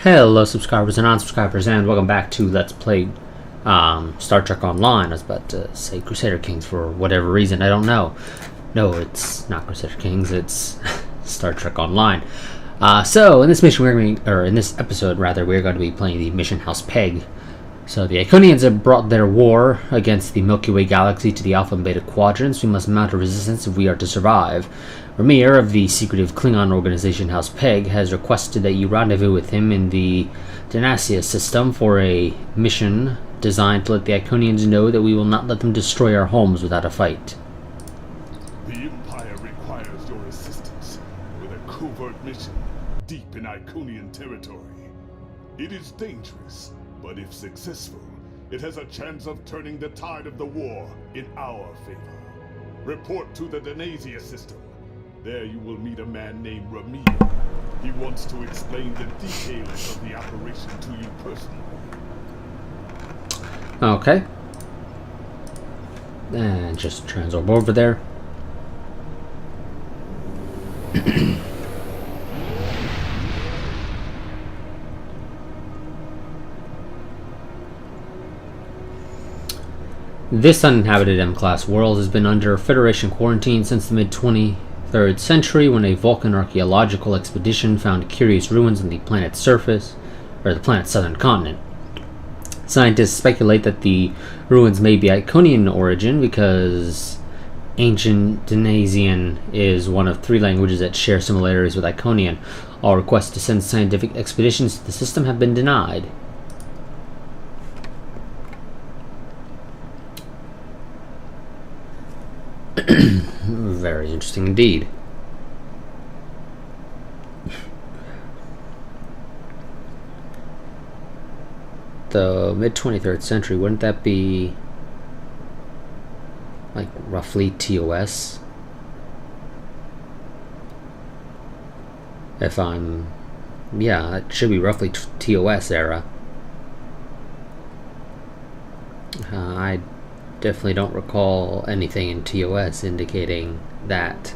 Hello subscribers and non-subscribers, and welcome back to Let's Play Star Trek Online. I was about to say Crusader Kings for whatever reason, I don't know. No, it's not Crusader Kings, it's Star Trek Online. So in this mission in this episode rather, we're going to be playing the mission House Pegh. So the Iconians have brought their war against the Milky Way galaxy to the Alpha and Beta quadrants. We must mount a resistance if we are to survive. Ramir of the secretive Klingon organization House Pegh has requested that you rendezvous with him in the Nemesis system for a mission designed to let the Iconians know that we will not let them destroy our homes without a fight. The Empire requires your assistance with a covert mission deep in Iconian territory. It is dangerous, but if successful, it has a chance of turning the tide of the war in our favor. Report to the Nemesis system. There you will meet a man named Ramir. He wants to explain the details of the operation to you personally. Okay. And just transorb over there. This uninhabited M-class world has been under Federation quarantine since the mid-23rd century, when a Vulcan archaeological expedition found curious ruins on the planet's surface, or the planet's southern continent. Scientists speculate that the ruins may be Iconian origin because ancient Denasian is one of 3 languages that share similarities with Iconian. All requests to send scientific expeditions to the system have been denied. Very interesting indeed. The mid-23rd century, wouldn't that be like roughly TOS? Yeah, it should be roughly TOS era. I definitely don't recall anything in TOS indicating that.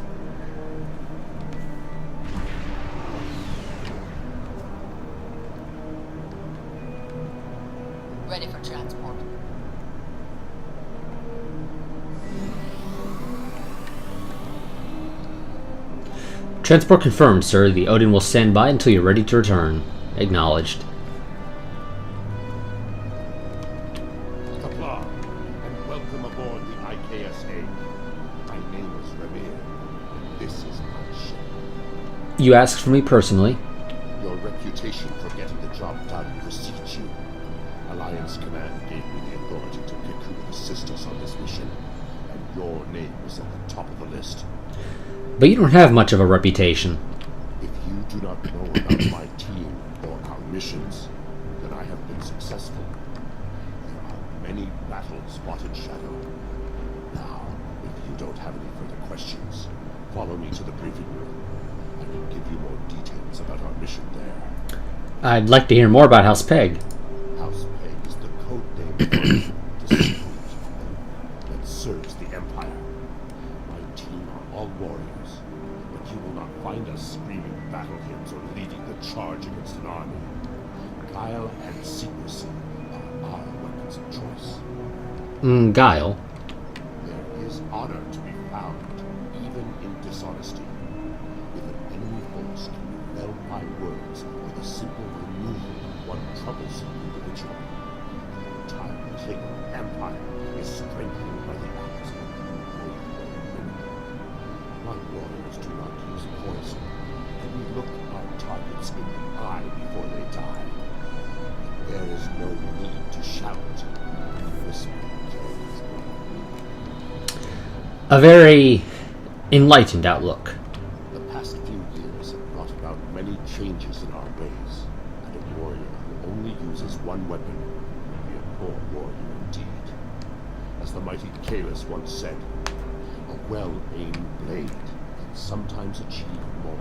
Ready for transport. Transport confirmed, sir. The Odin will stand by until you're ready to return. Acknowledged. Welcome aboard the IKSA. My name is Ramir, and this is my ship. You asked for me personally. Your reputation for getting the job done precedes you. Alliance Command gave me the authority to pick who would assist us on this mission, and your name was at the top of the list. But you don't have much of a reputation. If you do not know about my team or our missions, then I have been successful. There are many battles fought in shadow. Now, if you don't have any further questions, follow me to the briefing room. I will give you more details about our mission there. I'd like to hear more about House Pegh. House Pegh is the code name for the secret that serves the Empire. My team are all warriors, but you will not find us screaming battle hymns or leading the charge against an army. Guile and secrecy are our weapons of choice. Guile. There is honor to be found, even in dishonesty. If an enemy force can be felled by words with a simple removal of one troublesome individual, the entire Klingon Empire is strengthened by the acts of brave men and women. My warriors do not use poison, and we look our targets in the eye before they die. There is no need to shout. Whisper carries me. A very enlightened outlook. The past few years have brought about many changes in our ways, and a warrior who only uses one weapon will be a poor warrior indeed. As the mighty Kalis once said, a well-aimed blade can sometimes achieve more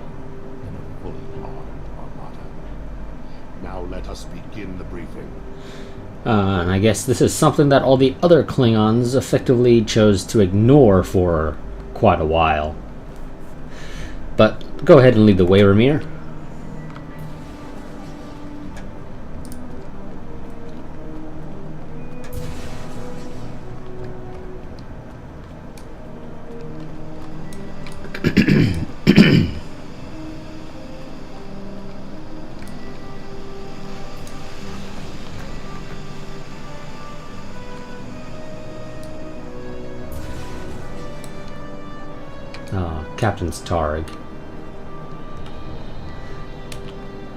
than a fully armed armada. Now let us begin the briefing. And I guess this is something that all the other Klingons effectively chose to ignore for quite a while. But go ahead and lead the way, Ramir. Captain's Targ.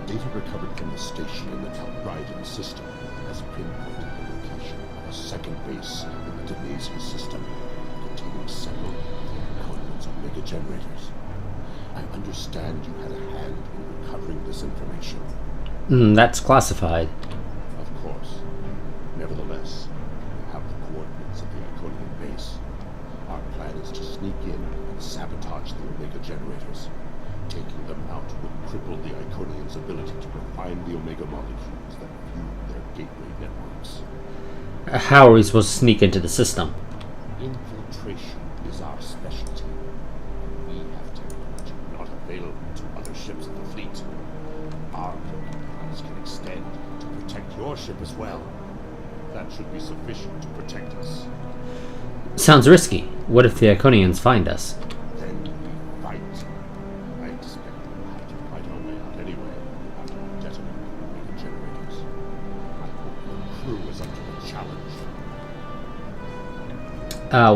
Data recovered from the station in the Calbridan system has pinpointed the location of a second base in the Nemesis system, containing several Iconian's Omega generators. I understand you had a hand in recovering this information. That's classified. Of course. Nevertheless, we have the coordinates of the Iconian base. Our plan is to sneak in and sabotage the Omega generators. Taking them out would cripple the Iconians' ability to refine the Omega molecules that fuel their gateway networks. How are we supposed to sneak into the system? Infiltration is our specialty. We have technology not available to other ships of the fleet. Our cloaking device can extend to protect your ship as well. That should be sufficient to protect us. Sounds risky. What if the Iconians find us? Then we fight. I expect we'll have to fight our way out anyway after we detonate the Omega generators. I hope your crew is up to the challenge.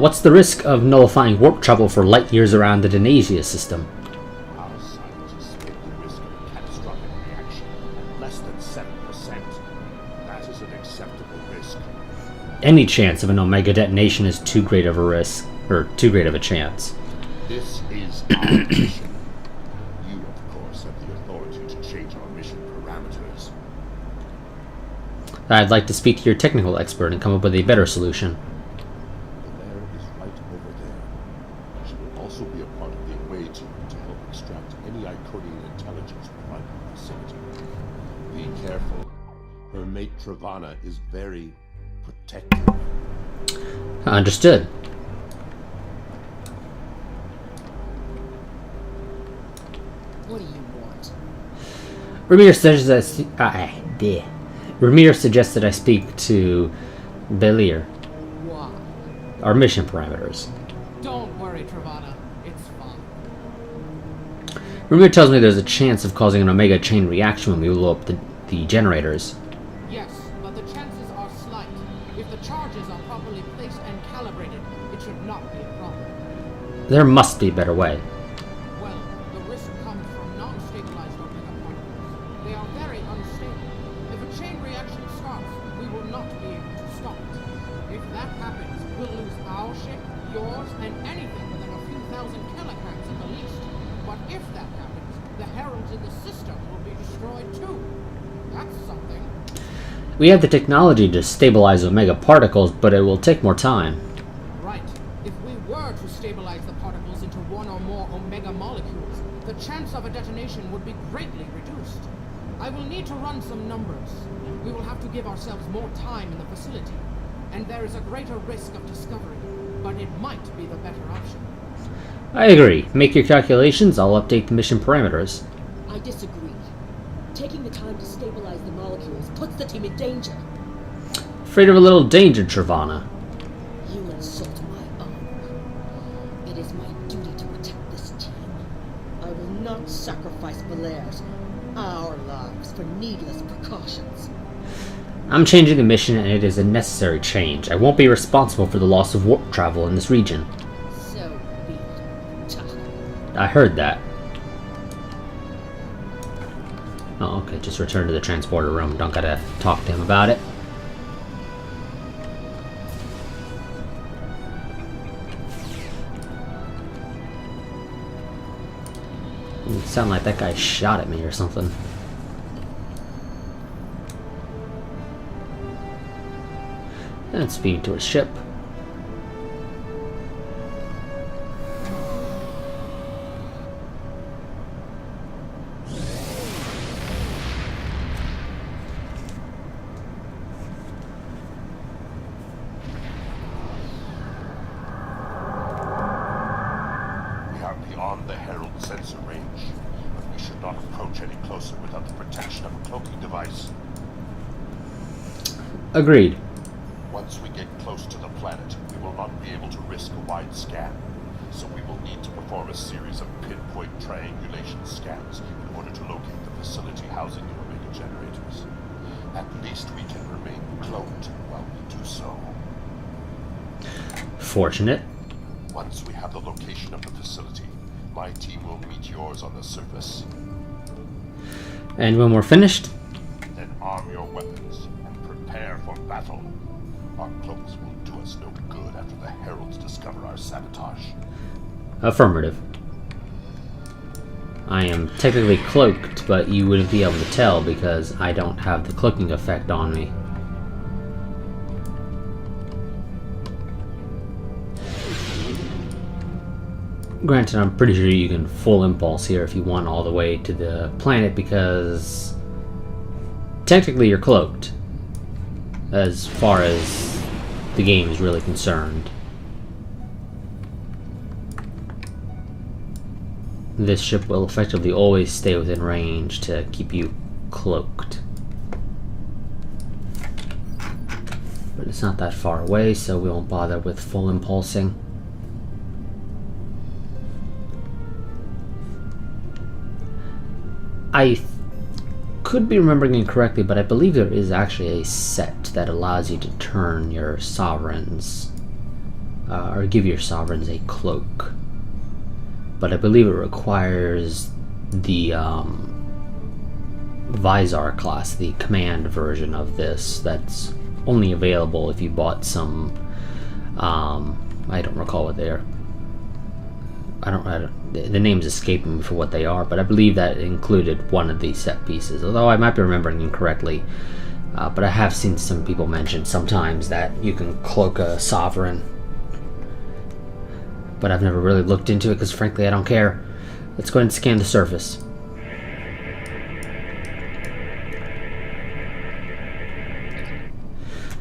What's the risk of nullifying warp travel for light years around the Nemesis system? Our scientists make the risk of a catastrophic reaction at less than 7%. That is an acceptable risk. Any chance of an Omega detonation is too great of a risk, or too great of a chance. This is our mission. You, of course, have the authority to change our mission parameters. I'd like to speak to your technical expert and come up with a better solution. The lair is right over there. She will also be a part of the away team to help extract any Iconian intelligence provided by the facility. Be careful. Her mate Travana is very protective. Understood. What do you want? Ramir suggested I speak to Belir. Why? Our mission parameters. Don't worry, Travana. It's fine. Ramir tells me there's a chance of causing an Omega chain reaction when we blow up the generators. Yes, but the chances are slight. If the charges are properly placed and calibrated, it should not be a problem. There must be a better way. Well, the risk comes from non-stabilized Omega particles. They are very unstable. If a chain reaction starts, we will not be able to stop it. If that happens, we'll lose our ship, yours, and anything within a few thousand kilograms at the least. But if that happens, the heralds in the system will be destroyed too. That's something. We have the technology to stabilize Omega particles, but it will take more time. Right. If we were to stabilize the particles into one or more Omega molecules, the chance of a detonation would be greatly reduced. I will need to run some numbers. We will have to give ourselves more time in the facility, and there is a greater risk of discovery, but it might be the better option. I agree. Make your calculations, I'll update the mission parameters. I disagree. Taking the time to stabilize the molecules puts the team in danger. Afraid of a little danger, Travana. You insult my honor. It is my duty to protect this team. I will not sacrifice Valaire's, our lives, for needless precautions. I'm changing the mission, and it is a necessary change. I won't be responsible for the loss of warp travel in this region. So be it. Tuh. I heard that. Oh, okay, just return to the transporter room. Don't gotta talk to him about it. You sound like that guy shot at me or something. And speed to a ship. Beyond the Herald sensor range, but we should not approach any closer without the protection of a cloaking device. Agreed. Once we get close to the planet, we will not be able to risk a wide scan, so we will need to perform a series of pinpoint triangulation scans in order to locate the facility housing the Omega generators. At least we can remain cloaked while we do so. Fortunate. Once we have the location of the facility, my yours on the surface. And when we're finished, Then arm your weapons and prepare for battle. Our cloaks will do us no good after the heralds discover our sabotage. affirmative. I am technically cloaked, but you wouldn't be able to tell because I don't have the cloaking effect on me. Granted, I'm pretty sure you can full impulse here if you want all the way to the planet because technically you're cloaked as far as the game is really concerned. This ship will effectively always stay within range to keep you cloaked. But it's not that far away, so we won't bother with full impulsing. I could be remembering incorrectly, but I believe there is actually a set that allows you to turn your sovereigns, or give your sovereigns a cloak. But I believe it requires the Visar class, the command version of this, that's only available if you bought some, I don't recall what they are. I don't, the name's escaping me for what they are, but I believe that included one of these set pieces, although I might be remembering incorrectly. But I have seen some people mention sometimes that you can cloak a sovereign. But I've never really looked into it because frankly I don't care. Let's go ahead and scan the surface.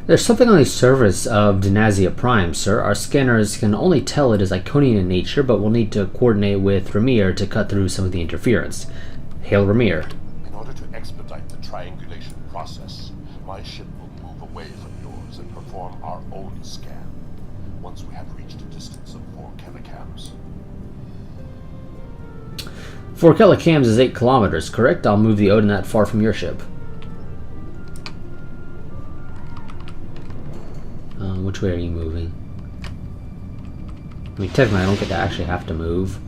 There's something on the surface of Dinazia Prime, sir. Our scanners can only tell it is Iconian in nature, but we'll need to coordinate with Ramir to cut through some of the interference. Hail Ramir. In order to expedite the triangulation process, my ship will move away from yours and perform our own scan, once we have reached a distance of 4 kilocams. 4 kilocams is 8 kilometers, correct? I'll move the Odin that far from your ship. Which way are you moving? I mean, technically I don't get to actually have to move.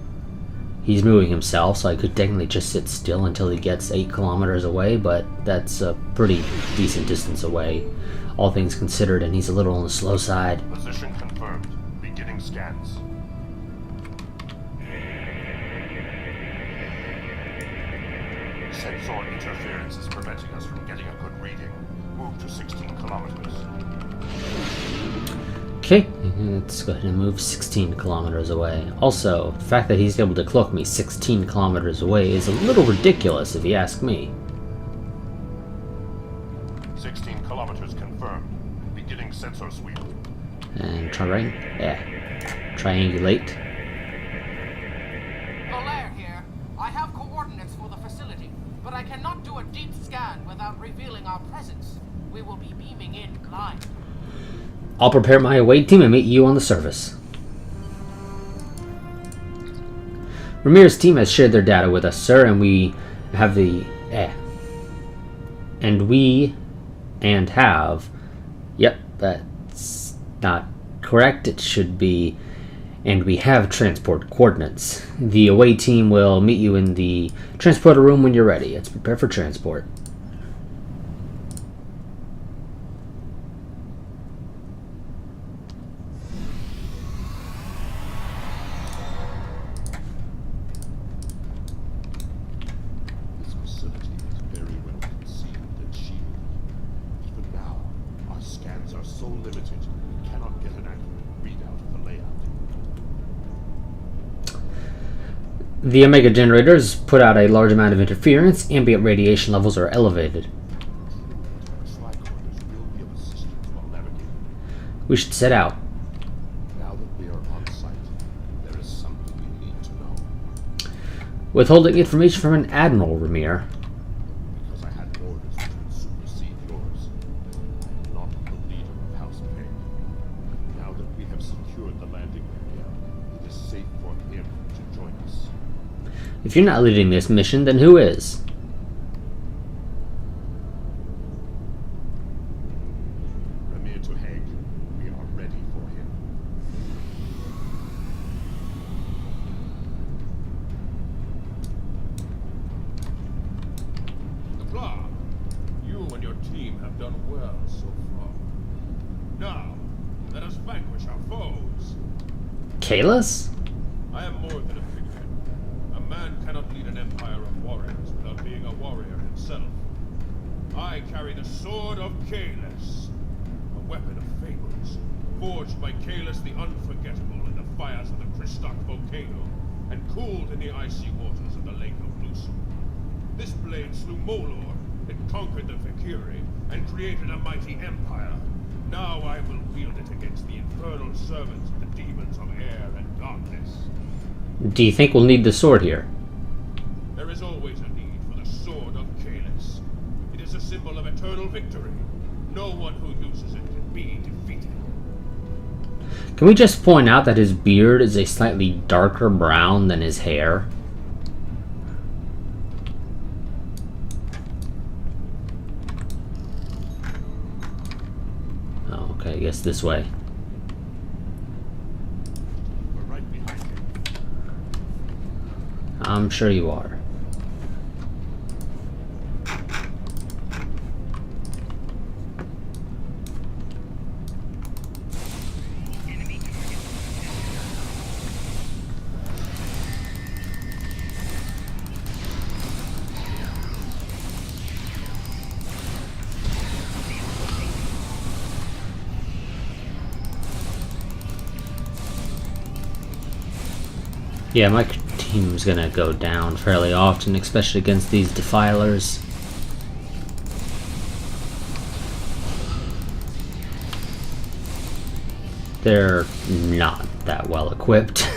He's moving himself, so I could technically just sit still until he gets 8 kilometers away, but that's a pretty decent distance away, all things considered, and he's a little on the slow side. Position confirmed. Beginning scans. Sensor interference is preventing us from getting a good reading. Move to 16 kilometers. Okay, let's go ahead and move 16 kilometers away. Also, the fact that he's able to cloak me 16 kilometers away is a little ridiculous if you ask me. 16 kilometers confirmed. Beginning sensor sweep. And triangulate. Belair here. I have coordinates for the facility, but I cannot do a deep scan without revealing our presence. We will be beaming in blind. I'll prepare my away team and meet you on the surface. Ramir's team has shared their data with us, sir, and we have Yep, that's not correct. It should be, and we have transport coordinates. The away team will meet you in the transporter room when you're ready. It's prepared for transport. The Omega generators put out a large amount of interference. Ambient radiation levels are elevated. We should set out. Now that we are on site, there is something we need to know. Withholding information from an Admiral, Ramir. Because I had orders which would supersede yours. I am not the leader of House Pegh. Now that we have secured the landing area, it is safe for him to join us. If you're not leading this mission, then who is? Ramir to Hague. We are ready for him. your team have done well so far. Now, let us vanquish our foes. Kalis? I am more than a figurehead. A man cannot lead an empire of warriors without being a warrior himself. I carry the sword of Kalis, a weapon of fables, forged by Kalis the Unforgettable in the fires of the Kristok volcano, and cooled in the icy waters of the Lake of Lusum. This blade slew Molor, it conquered the Valkyrie, and created a mighty empire. Now I will wield it against the infernal servants of the demons of air and darkness. Do you think we'll need the sword here? There is always a need for the sword of Kalis. It is a symbol of eternal victory. No one who uses it can be defeated. Can we just point out that his beard is a slightly darker brown than his hair? Oh, okay, I guess this way. We're right behind you. I'm sure you are. Yeah, my team's gonna go down fairly often, especially against these defilers. They're not that well equipped.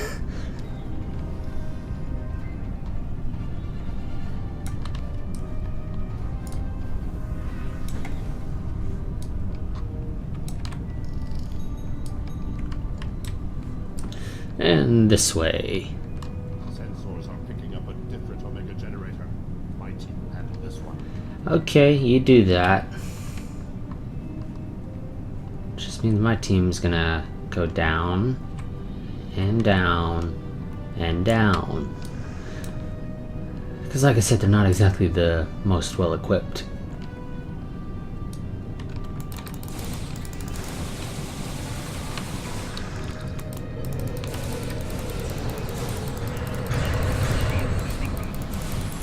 And this way. Sensors are picking up a different Omega generator. My team will handle this one. Okay, you do that. Just means my team's gonna go down and down and down. Because like I said, they're not exactly the most well equipped.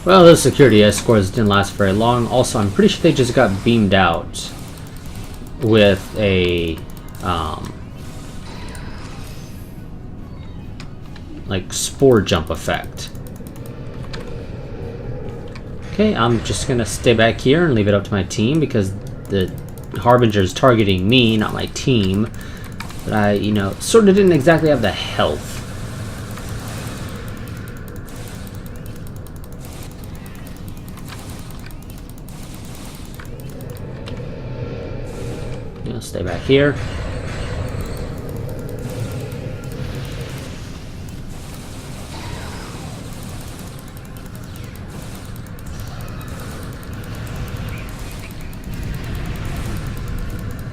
Well, those security escorts didn't last very long. Also, I'm pretty sure they just got beamed out with a like spore jump effect. Okay, I'm just gonna stay back here and leave it up to my team because the Harbinger's targeting me, not my team. But I, sort of didn't exactly have the health. Stay back here.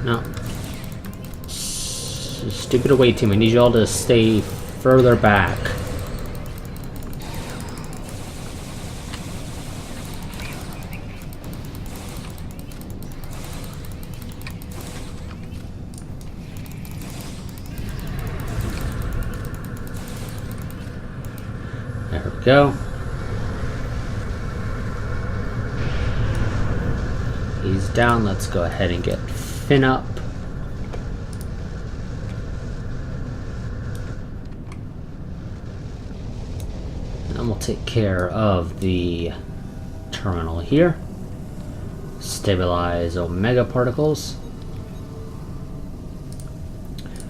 No. Stupid away team. I need you all to stay further back. There we go. He's down. Let's go ahead and get Finn up. And we'll take care of the terminal here. Stabilize Omega particles.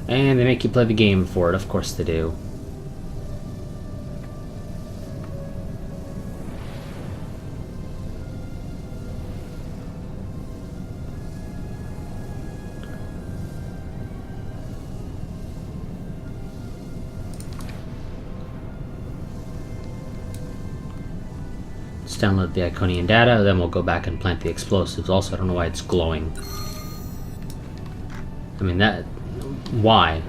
And they make you play the game for it. Of course they do. Download the Iconian data, then we'll go back and plant the explosives. Also, I don't know why it's glowing. I mean, why?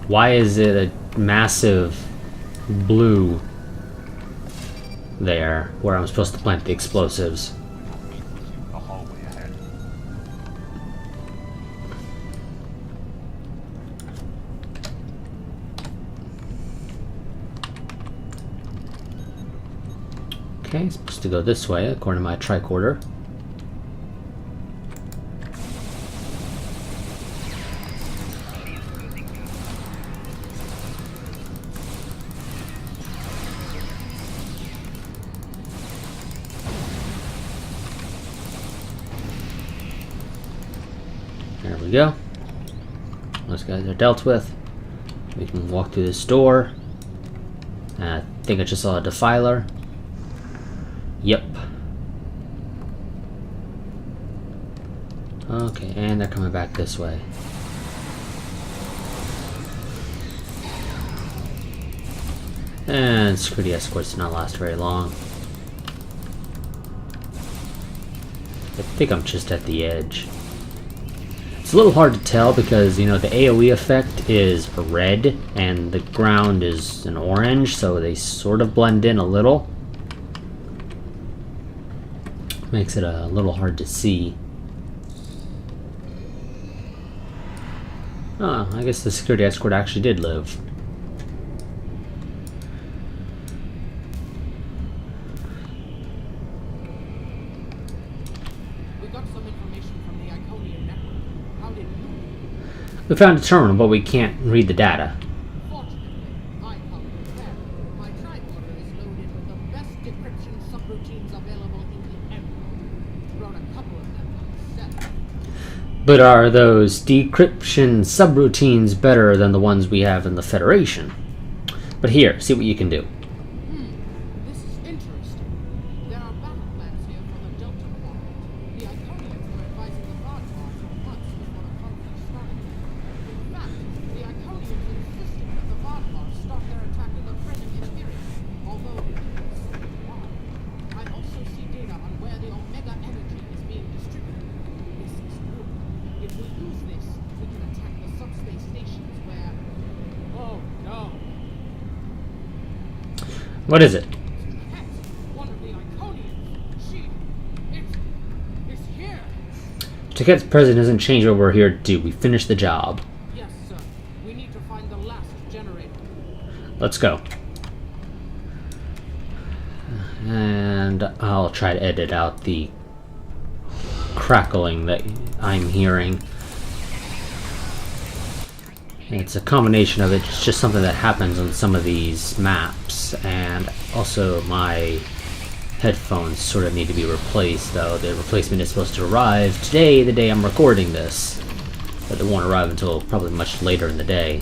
Why is it a massive blue there where I'm supposed to plant the explosives? Meet with you in the hallway ahead. Okay, supposed to go this way according to my tricorder. There we go. Those guys are dealt with. We can walk through this door. I think I just saw a defiler. Yep. Okay, and they're coming back this way. And security escorts did not last very long. I think I'm just at the edge. It's a little hard to tell because, you know, the AoE effect is red and the ground is an orange, so they sort of blend in a little. Makes it a little hard to see. Oh, I guess the security escort actually did live. We got some information from the Iconian network. How did you? We found a terminal, but we can't read the data. Fortunately, I come prepared. My tricorder is loaded with the best decryption subroutines available in the Empire. Brought a couple of them myself. But are those decryption subroutines better than the ones we have in the Federation? But here, see what you can do. This is interesting. There are battle plans here for the Delta Quadrant. The Iconians were advising the Vadvar for months before the conflict started. In fact, the Iconians insisted that the Vadvar start their attack in the Fremen Imperium, although it didn't say why. I also see data on where the Omega energy is being distributed. This is good. If we use this, we can attack the subspace stations where... Oh, no. What is it? Heck, one of the Iconians. It's here. Ticket's present doesn't change what we're here to do. We finished the job. Yes, sir. We need to find the last generator. Let's go. And I'll try to edit out the crackling that I'm hearing. It's a combination of it. It's just something that happens on some of these maps, and also my headphones sort of need to be replaced, though. The replacement is supposed to arrive today, the day I'm recording this, but it won't arrive until probably much later in the day.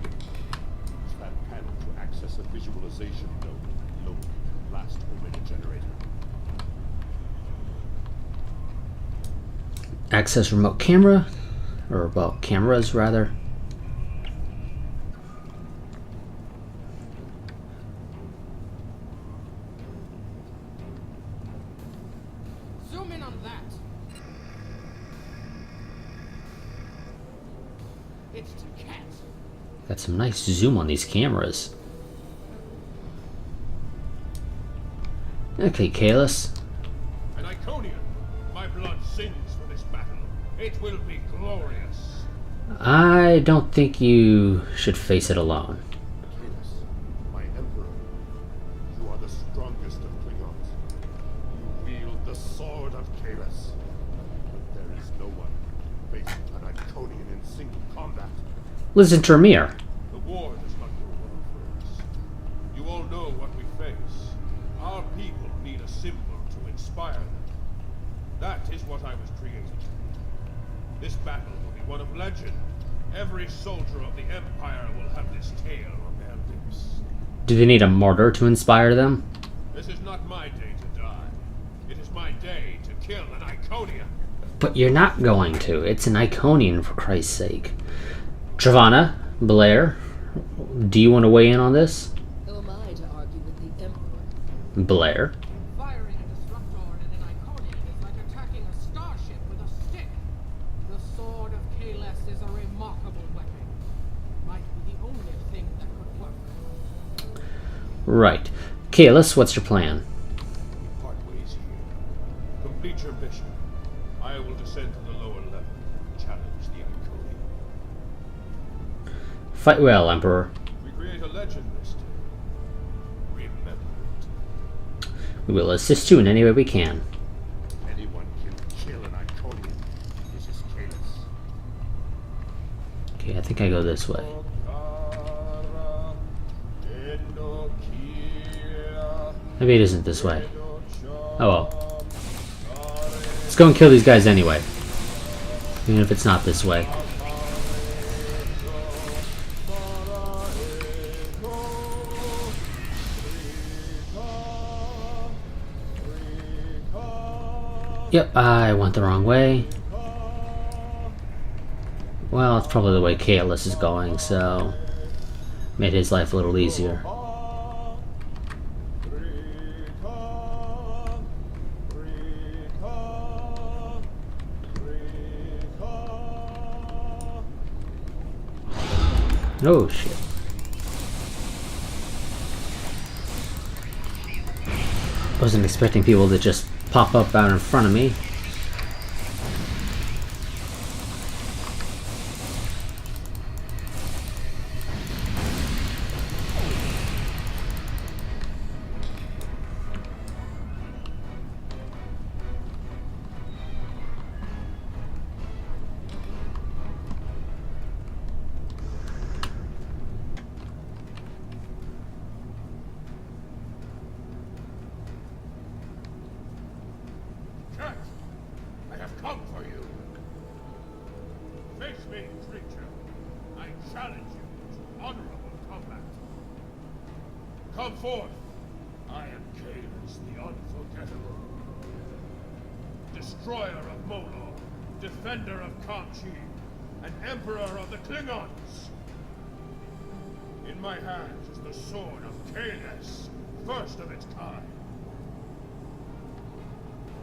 Use that panel to access a visualization node. Load last Omega generator. Access remote camera, or well, cameras rather. Zoom in on that. It's to cat. Got some nice zoom on these cameras. Okay, Kalis. An Iconian. My blood sings for this battle. It will be glorious. I don't think you should face it alone. Kalis, my Emperor, you are the strongest of Klingons. You wield the sword of Kalis. But there is no one who can face an Iconian in single combat. Listen to Ramir. The war does not go well for us. You all know what we face. Our people need a symbol to inspire them. That is what I was created. This battle will be one of legend. Every soldier of the Empire will have this tale on their lips. Do they need a martyr to inspire them? This is not my day to die. It is my day to kill an Iconian. But you're not going to. It's an Iconian, for Christ's sake. Travana, Blair, do you want to weigh in on this? Who am I to argue with the Emperor? Blair. Firing a disruptor in an Iconian is like attacking a starship with a stick. The sword of Kalis is a remarkable weapon. Might be the only thing that could work. Right. Kalis, what's your plan? Part ways here. Complete your mission. I will descend to the lower level and challenge the Iconian. Fight well, Emperor. We create a legend this day. Remember it. We will assist you in any way we can. Anyone can kill an Iconian. This is Caelus. Okay, I think I go this way. Maybe it isn't this way. Oh well. Let's go and kill these guys anyway. Even if it's not this way. Yep, I went the wrong way. Well, it's probably the way Caelus is going, so made his life a little easier. Oh shit. Wasn't expecting people to just pop up out in front of me. I have come for you. Face me, creature. I challenge you to honorable combat. Come forth. I am Caelus the Unforgettable. Destroyer of Molo, defender of Kamchi, and emperor of the Klingons. In my hands is the sword of Caelus, first of its kind.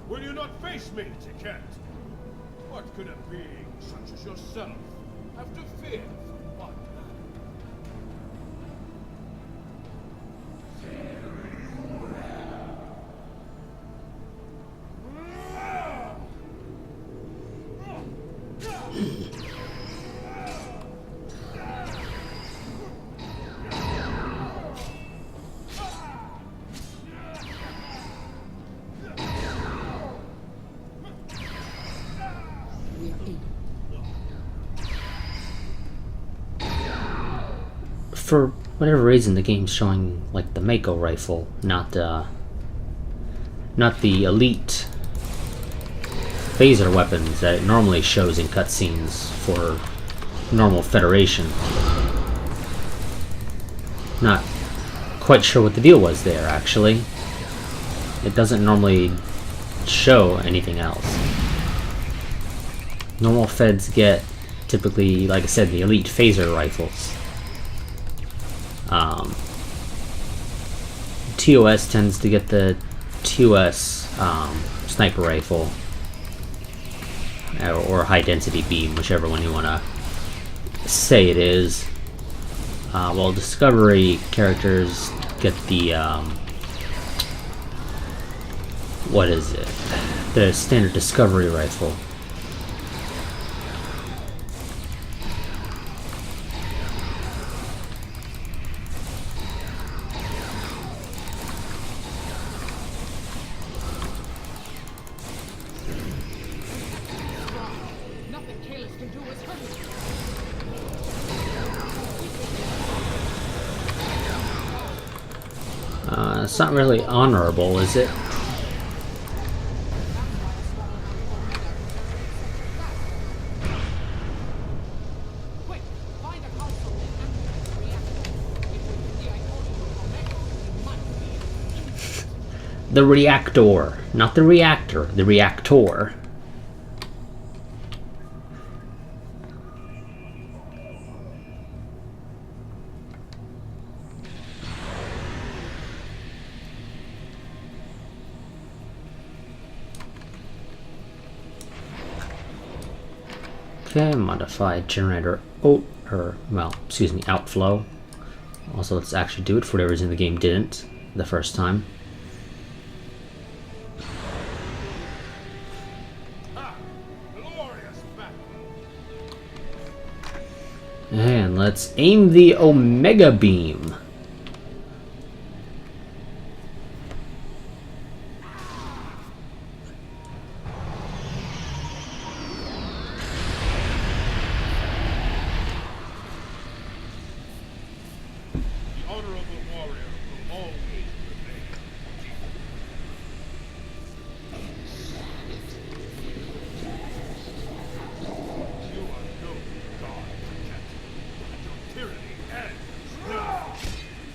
Will you not face me, Ticket? What could a being such as yourself have to fear from one For whatever reason, the game's showing like the Mako rifle, not the elite phaser weapons that it normally shows in cutscenes for normal Federation. Not quite sure what the deal was there, actually. It doesn't normally show anything else. Normal Feds get, typically, like I said, the elite phaser rifles. TOS tends to get the TOS sniper rifle or high density beam, whichever one you want to say it is. While Discovery characters get the what is it? The standard Discovery rifle. Nothing Caelus can do is hurt you. It's not really honorable, is it? Quick, find a console and reactor. It will be the Iconian War. Might be. The reactor, not the reactor, the reactor. Okay, modified generator outflow. Also, let's actually do it for whatever reason the game didn't the first time. glorious battle. And let's aim the Omega Beam.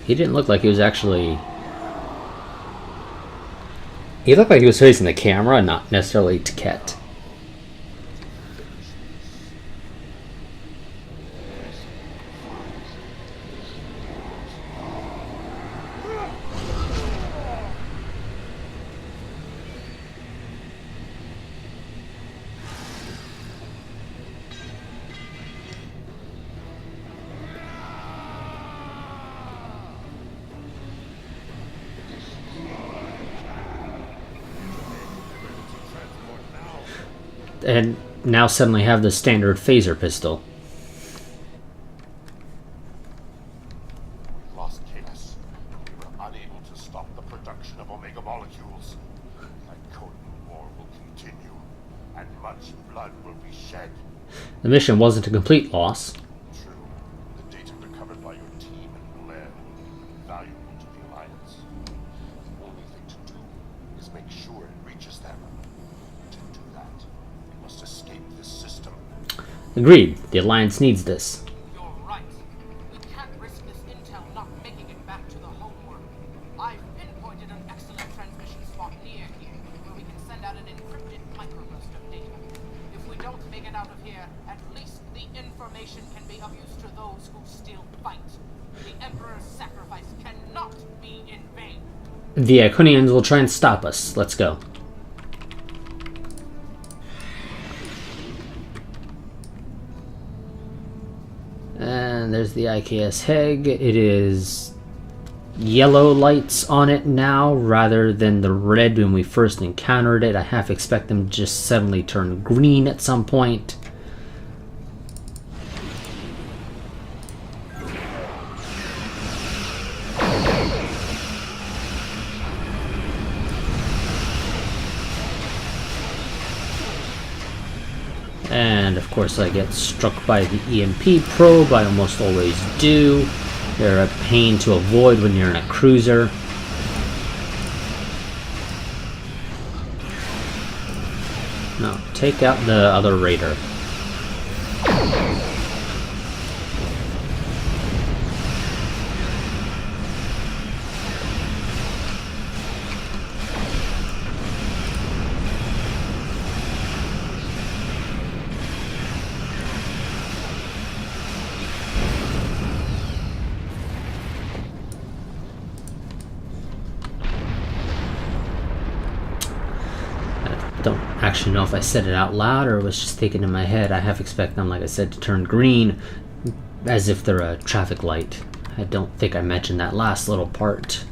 He didn't look like he was actually... He looked like he was facing the camera, not necessarily Tiket. And now suddenly have the standard phaser pistol. We lost Canis. We were unable to stop the production of Omega molecules. The Iconian War will continue, and much blood will be shed. The mission wasn't a complete loss. True, the data recovered by your team and Blair will be valuable to the Alliance. The only thing to do is make sure it reaches them. To do that, we must escape this system. Agreed. The Alliance needs this. You're right. We can't risk this intel not making it back to the homeworld. I've pinpointed an excellent transmission spot near here, where we can send out an encrypted microburst of data. If we don't make it out of here, at least the information can be of use to those who still fight. The Emperor's sacrifice cannot be in vain. The Iconians will try and stop us. Let's go. And there's the IKS Heg. It is yellow lights on it now rather than the red when we first encountered it. I half expect them to just suddenly turn green at some point. And of course I get struck by the EMP probe. I almost always do. They're a pain to avoid when you're in a cruiser. No, take out the other raider. Don't actually know if I said it out loud or was just thinking in my head. I half expect them, like I said, to turn green as if they're a traffic light. I don't think I mentioned that last little part.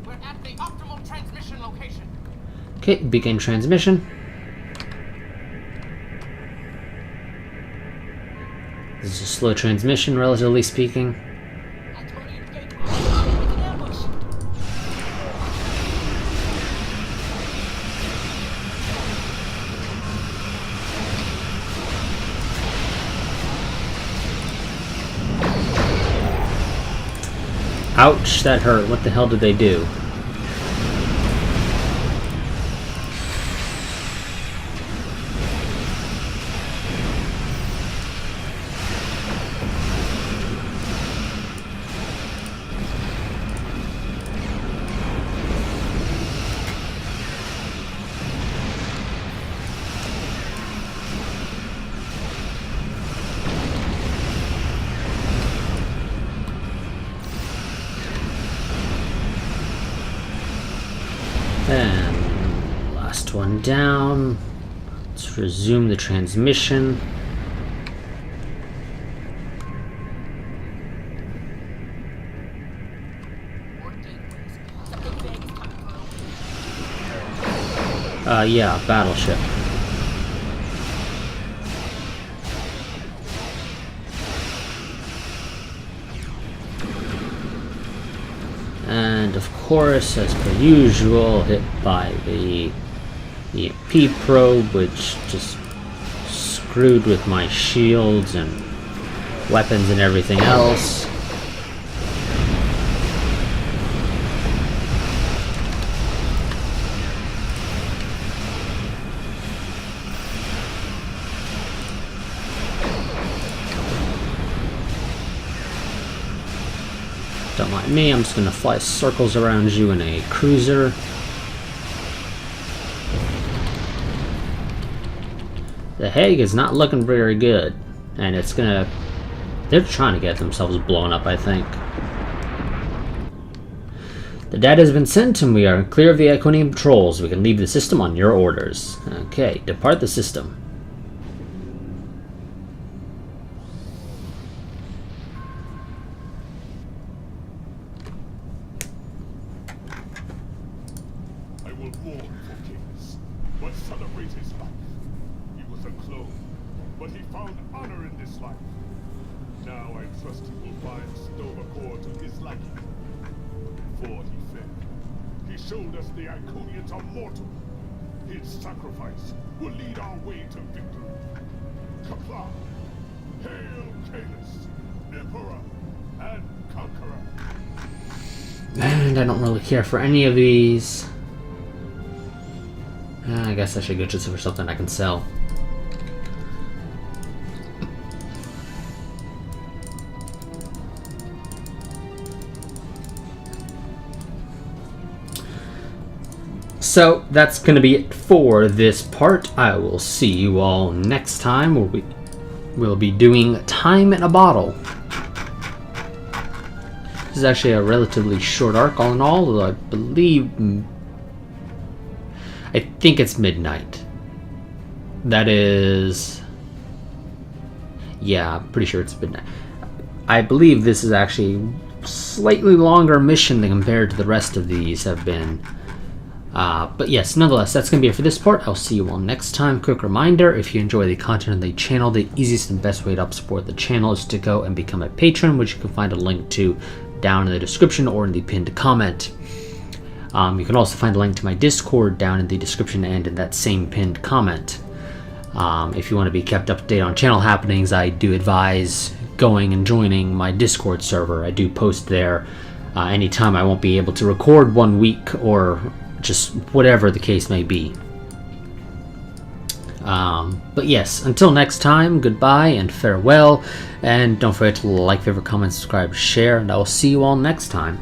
We're at the optimal transmission location. Okay, begin transmission. This is a slow transmission, relatively speaking. Iconian gateway. With an ambush. Ouch, that hurt. What the hell did they do? And last one down. Let's resume the transmission. More gateways. Something big is coming through. Yeah, battleship. And of course, as per usual, hit by the EMP probe, which just screwed with my shields and weapons and everything else. Don't mind me, I'm just gonna fly circles around you in a cruiser. The Hague is not looking very good, and it's gonna... They're trying to get themselves blown up, I think. The data has been sent, and we are clear of the Iconian patrols. We can leave the system on your orders. Okay, depart the system. I will mourn for Kings, but celebrate his life. He was a clone, but he found honor in this life. Now I trust he will find Stovercore to his liking. Before he fell, he showed us the Iconians are mortal. His sacrifice will lead our way to victory. Kapla! Hail Kalis, Emperor and Conqueror! And I don't really care for any of these. I guess I should go just for something I can sell. So that's going to be it for this part. I will see you all next time where we'll be doing Time in a Bottle. This is actually a relatively short arc all in all, although I think it's midnight. That is... Yeah, I'm pretty sure it's midnight. I believe this is actually a slightly longer mission than compared to the rest of these have been. But yes, nonetheless, that's going to be it for this part. I'll see you all next time. Quick reminder, if you enjoy the content of the channel, the easiest and best way to help support the channel is to go and become a patron, which you can find a link to down in the description or in the pinned comment. You can also find a link to my Discord down in the description and in that same pinned comment. If you want to be kept up to date on channel happenings, I do advise going and joining my Discord server. I do post there anytime I won't be able to record 1 week or just whatever the case may be. But yes, until next time, goodbye and farewell, and don't forget to like, favorite, comment, subscribe, share, and I will see you all next time.